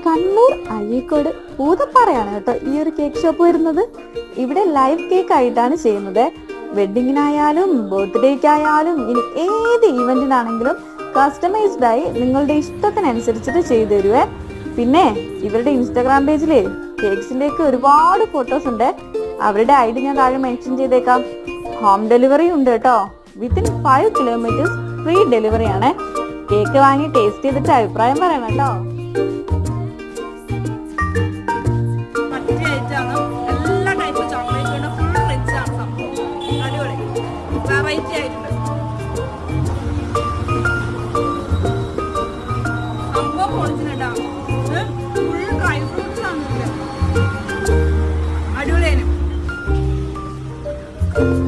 കണ്ണൂർ അഴീക്കോട് പൂതപ്പാറയാണ് കേട്ടോ ഈ ഒരു കേക്ക് ഷോപ്പ് വരുന്നത്. ഇവിടെ ലൈവ് കേക്ക് ആയിട്ടാണ് ചെയ്യുന്നത്. വെഡിങ്ങിനായാലും ബർത്ത്ഡേക്കായാലും ഇനി ഏത് ഈവന്റിനാണെങ്കിലും കസ്റ്റമൈസ്ഡ് ആയി നിങ്ങളുടെ ഇഷ്ടത്തിനനുസരിച്ചിട്ട് ചെയ്തു തരുവേ. പിന്നെ ഇവരുടെ ഇൻസ്റ്റാഗ്രാം പേജില് കേക്സിന്റെ ഒക്കെ ഒരുപാട് ഫോട്ടോസ് ഉണ്ട്. അവരുടെ ഐഡി ഞാൻ താഴെ മെൻഷൻ ചെയ്തേക്കാം. ഹോം ഡെലിവറി ഉണ്ട് കേട്ടോ. വിത്തിൻ 5 കിലോമീറ്റേഴ്സ് ഫ്രീ ഡെലിവറി ആണ്. കേക്ക് വാങ്ങി ടേസ്റ്റ് ചെയ്തിട്ട് അഭിപ്രായം പറയണം കേട്ടോ. എല്ലാ ടൈപ്പ് ചോക്ലേറ്റ് ഫുൾ റിച്ച് ആണ് സംഭവം. അടിപൊളി വെറൈറ്റി ആയിട്ടുണ്ട്.